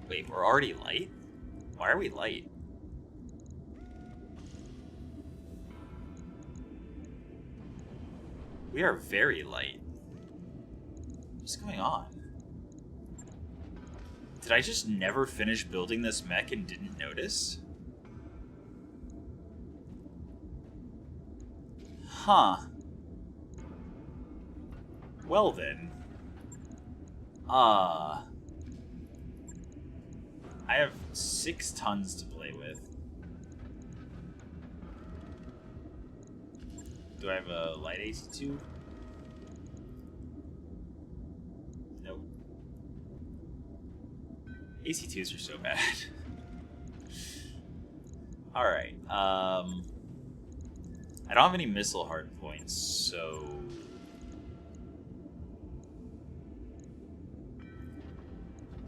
Wait, we're already light? Why are we light? We are very light. What's going on? Did I just never finish building this mech and didn't notice? Huh. Well then. I have 6 tons to play with. Do I have a light AC2? Nope. AC2s are so bad. Alright, I don't have any missile hard points, so...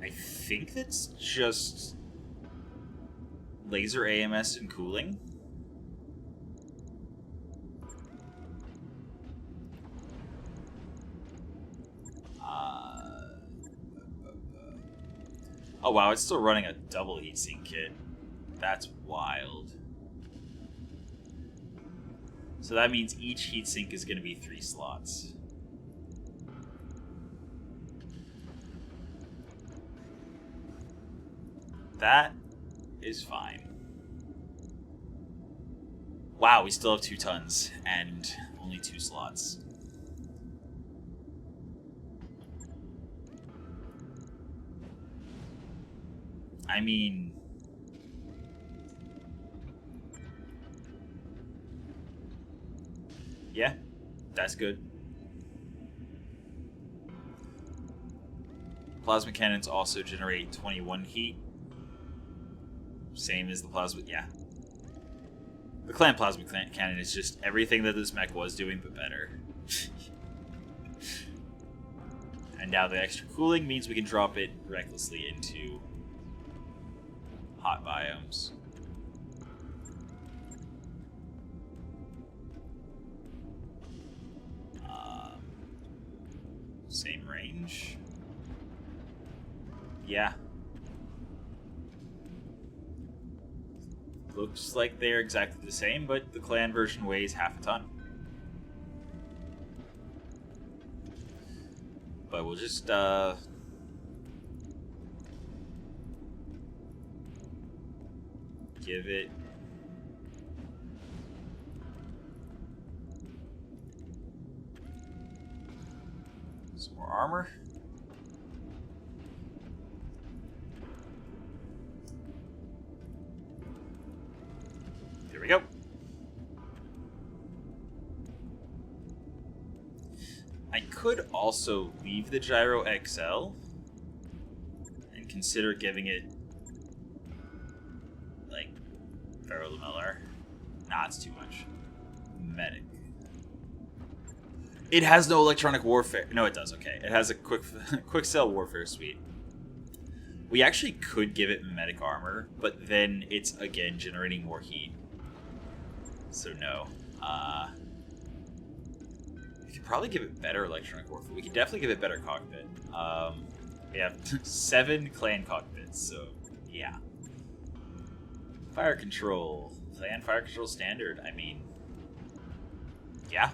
I think that's just... laser AMS and cooling. Oh wow, it's still running a double heatsink kit. That's wild. So that means each heatsink is going to be 3 slots. That is fine. Wow, we still have 2 tons and only 2 slots. I mean... yeah, that's good. Plasma cannons also generate 21 heat. Same as the plasma... yeah. The clan plasma cannon is just everything that this mech was doing, but better. And now the extra cooling means we can drop it recklessly into hot biomes. Same range. Yeah. Looks like they're exactly the same, but the clan version weighs half a ton. But we'll just, give it... some more armor. There we go. I could also leave the Gyro XL and consider giving it like Ferro Lamellar. Nah, it's too much. Medic. It has no electronic warfare. No, it does. Okay, it has a quick sell warfare suite. We actually could give it medic armor, but then it's again generating more heat. So no. We could probably give it better electronic warfare. We could definitely give it better cockpit. We have 7 clan cockpits, so yeah. Fire control. Clan fire control standard. I mean, yeah.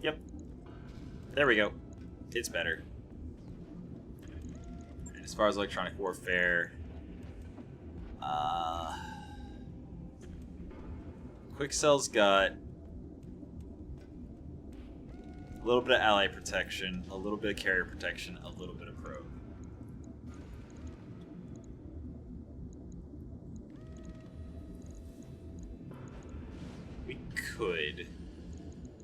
Yep. There we go. It's better. And as far as electronic warfare, Quickcell's got a little bit of ally protection, a little bit of carrier protection, a little bit of probe. We could,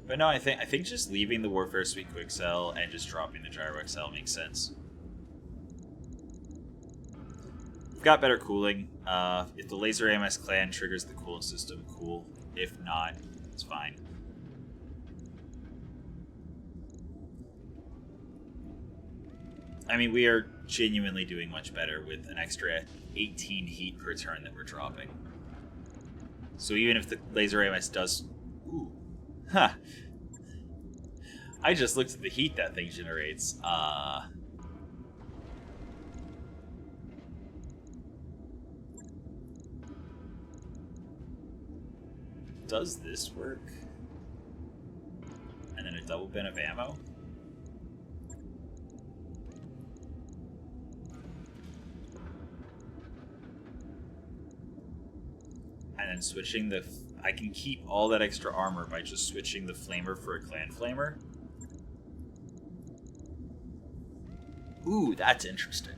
but no, I think just leaving the Warfare Suite Quickcell and just dropping the Gyro XL makes sense. We've got better cooling. If the Laser AMS clan triggers the cooling system, cool. If not, it's fine. I mean, we are genuinely doing much better with an extra 18 heat per turn that we're dropping. So even if the Laser AMS does... Ooh. Huh. I just looked at the heat that thing generates. Does this work? And then a double bin of ammo? And then switching the... I can keep all that extra armor by just switching the flamer for a clan flamer. Ooh, that's interesting.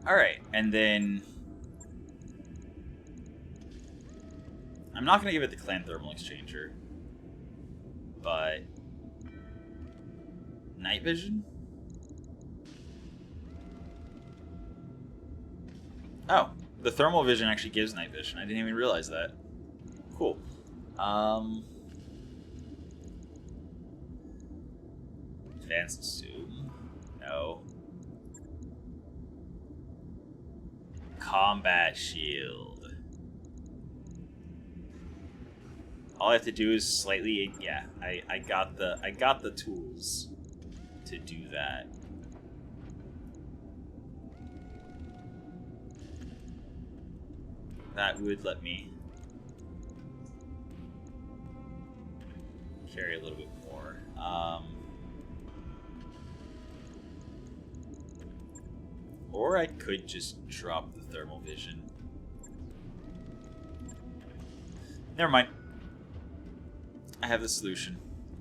Alright, and then... I'm not going to give it the clan thermal exchanger. But... night vision? Oh, the thermal vision actually gives night vision. I didn't even realize that. Cool. Advanced zoom? No. Combat shield. All I have to do is slightly... Yeah, I got the tools to do that. That would let me carry a little bit more. Or I could just drop the thermal vision. Never mind. I have the solution.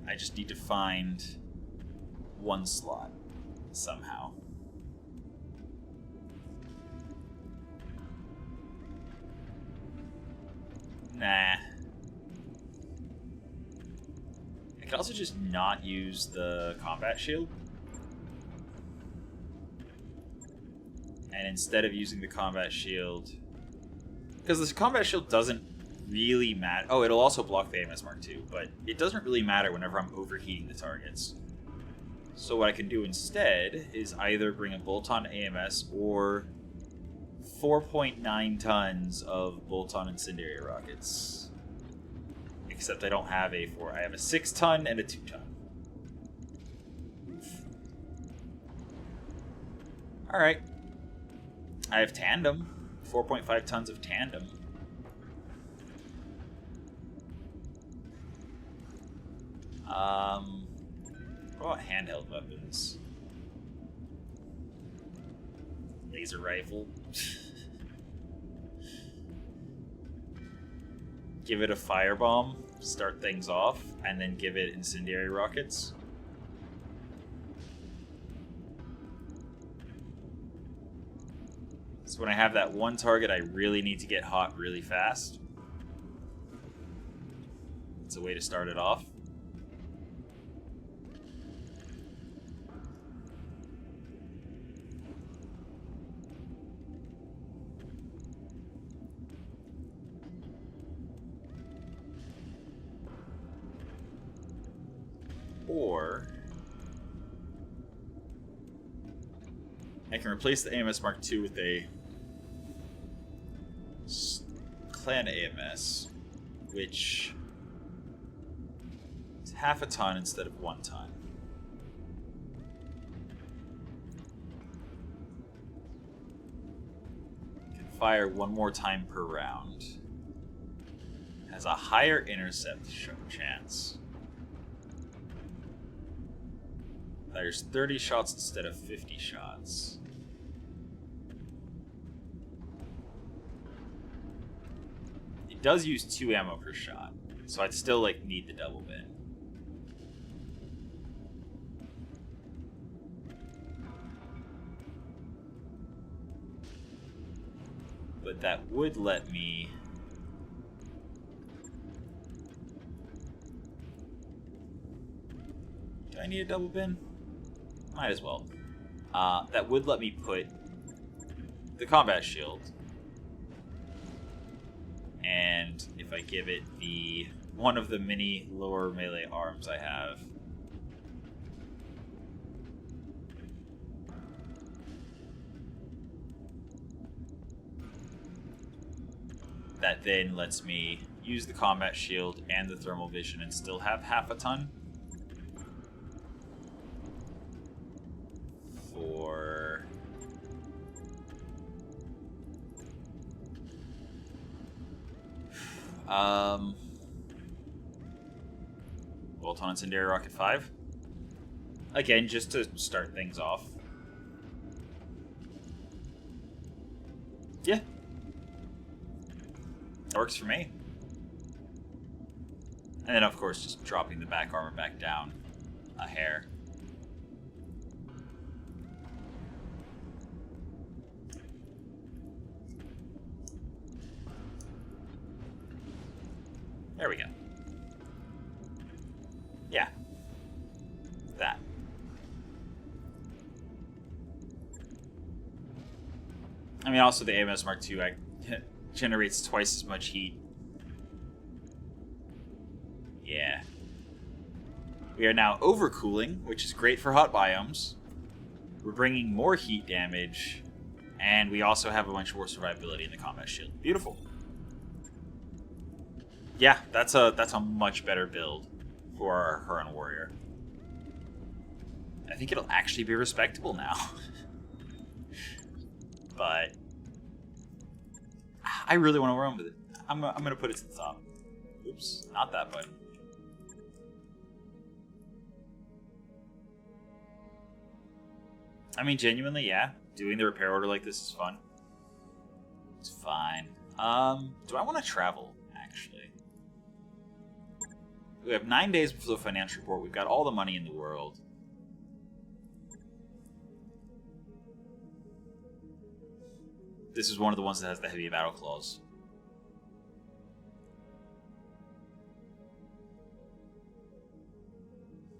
I just need to find one slot somehow. Nah. I could also just not use the combat shield. And instead of using the combat shield... Because the combat shield doesn't really matter. Oh, it'll also block the AMS Mark II, but it doesn't really matter whenever I'm overheating the targets. So what I can do instead is either bring a bolt-on AMS or 4.9 tons of bolt-on incendiary rockets. Except I don't have a 4. I have a 6-ton and a 2-ton. Alright. I have tandem. 4.5 tons of tandem. What about handheld weapons? Laser rifle. Give it a firebomb, start things off, and then give it incendiary rockets. So when I have that one target I really need to get hot really fast, it's a way to start it off. I can replace the AMS Mark II with a Clan AMS, which is half a ton instead of 1 ton. Can fire 1 more time per round. Has a higher intercept chance. Fires 30 shots instead of 50 shots. It does use 2 ammo per shot, so I'd still like need the double bin. But that would let me do I need a double bin? Might as well. That would let me put the combat shield. And if I give it the one of the many lower melee arms I have, that then lets me use the combat shield and the thermal vision and still have half a ton for Bolt-on Incendiary Rocket 5. Again, just to start things off. Yeah. That works for me. And then, of course, just dropping the back armor back down a hair. There we go. Yeah. That. I mean, also the AMS Mark II generates twice as much heat. Yeah. We are now overcooling, which is great for hot biomes. We're bringing more heat damage, and we also have a bunch more survivability in the combat shield. Beautiful. Yeah, that's a much better build for our Huron Warrior. I think it'll actually be respectable now. But I really want to run with it. I'm gonna put it to the top. Oops, not that button. I mean, genuinely, yeah. Doing the repair order like this is fun. It's fine. Do I want to travel, actually? We have 9 days before the financial report. We've got all the money in the world. This is one of the ones that has the heavy battle claws.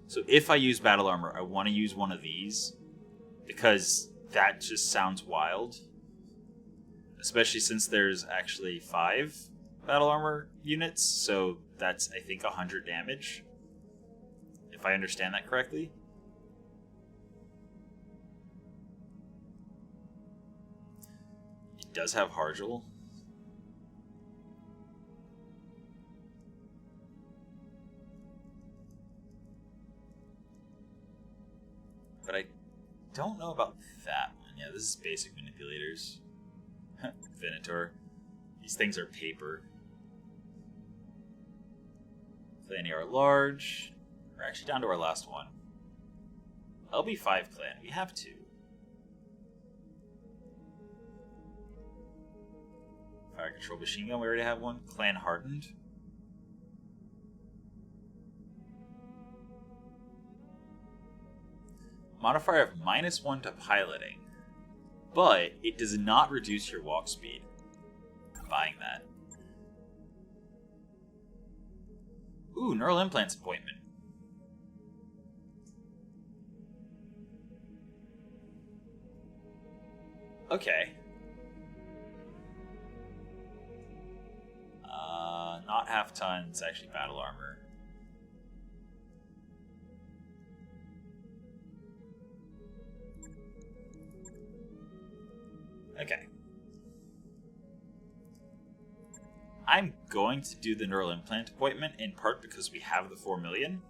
So if I use battle armor, I want to use one of these because that just sounds wild. Especially since there's actually 5 battle armor units, so that's, I think, 100 damage. If I understand that correctly. It does have Harjal. But I don't know about that one. Yeah, this is basic manipulators. Venator. These things are paper. Clan are large. We're actually down to our last one. LB5 clan. We have 2. Fire control machine gun. We already have 1. Clan hardened. Modifier of -1 to piloting. But it does not reduce your walk speed. I'm buying that. Ooh, neural implants appointment. Okay. Not half ton, it's actually battle armor. Okay. I'm going to do the neural implant appointment, in part because we have the 4 million.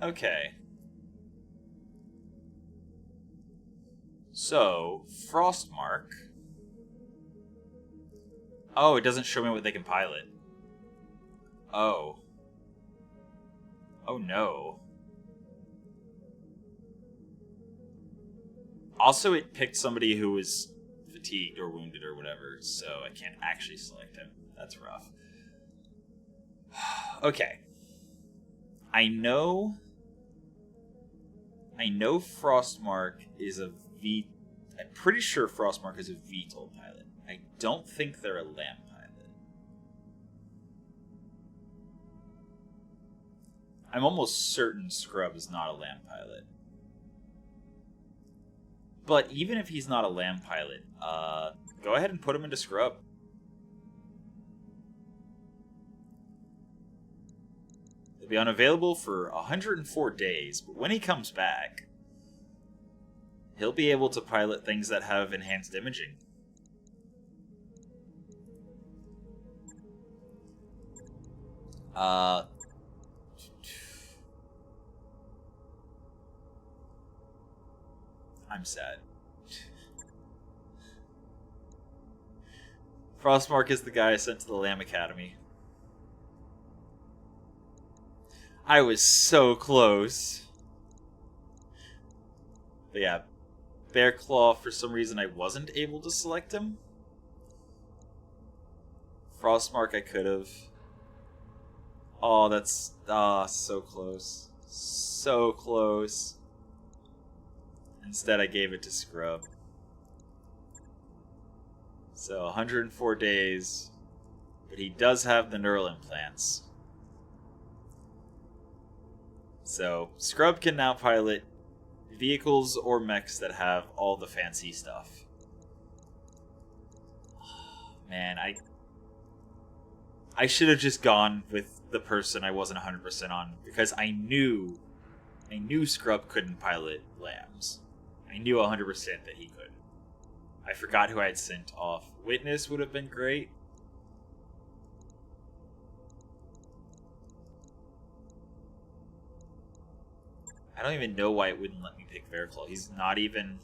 Okay. So, Frostmark. Oh, it doesn't show me what they can pilot. Oh. Oh no. Also, it picked somebody who was fatigued or wounded or whatever, so I can't actually select him. That's rough. Okay. I know Frostmark is a V... I'm pretty sure Frostmark is a VTOL pilot. I don't think they're a LAMP pilot. I'm almost certain Scrub is not a LAMP pilot. But even if he's not a LAMP pilot, go ahead and put him into Scrub. He'll be unavailable for 104 days, but when he comes back, he'll be able to pilot things that have enhanced imaging. I'm sad. Frostmark is the guy I sent to the Lamb Academy. I was so close. But yeah, Bearclaw, for some reason I wasn't able to select him. Frostmark I could have. Oh, that's so close. So close. Instead I gave it to Scrub. So 104 days. But he does have the neural implants. So Scrub can now pilot vehicles or mechs that have all the fancy stuff. Man, I should have just gone with the person I wasn't 100% on, because I knew Scrub couldn't pilot lambs. I knew 100% that he could. I forgot who I had sent off. Witness would have been great. I don't even know why it wouldn't let me pick Bearclaw. He's not even...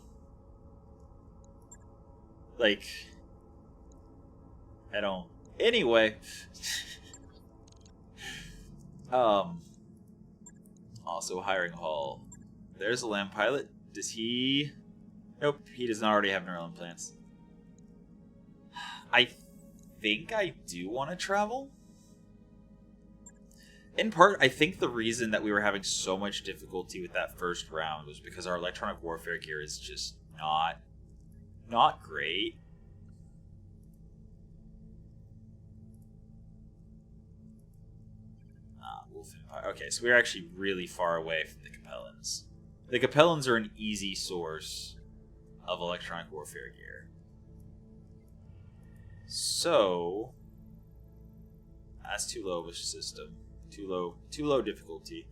like... I don't... Anyway. Also, hiring Hall. There's a lamb pilot. Does he... Nope, he does not already have neural implants. I think I do want to travel. In part, I think the reason that we were having so much difficulty with that first round was because our electronic warfare gear is just not great. Wolf Empire. Okay, so we're actually really far away from the Capellans. The Capellans are an easy source of electronic warfare gear. So that's too low of a system. Too low difficulty.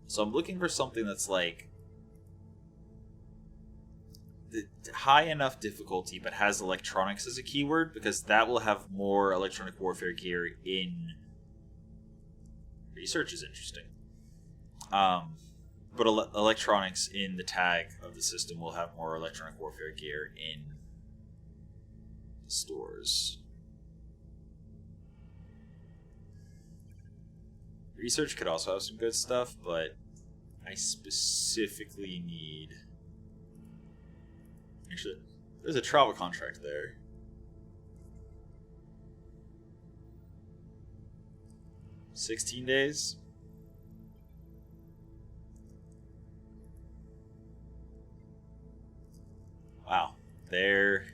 So I'm looking for something that's like high enough difficulty but has electronics as a keyword, because that will have more electronic warfare gear in research. Is interesting. But electronics in the tag of the system will have more electronic warfare gear in the stores. Research could also have some good stuff, but I specifically need... Actually, there's a travel contract there. $16 days? Wow. There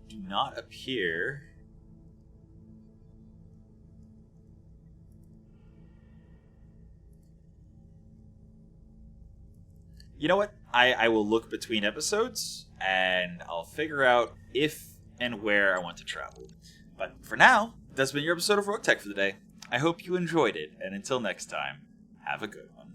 do not appear... You know what? I will look between episodes, and I'll figure out if and where I want to travel. But for now, that's been your episode of Roguetech for the day. I hope you enjoyed it, and until next time, have a good one.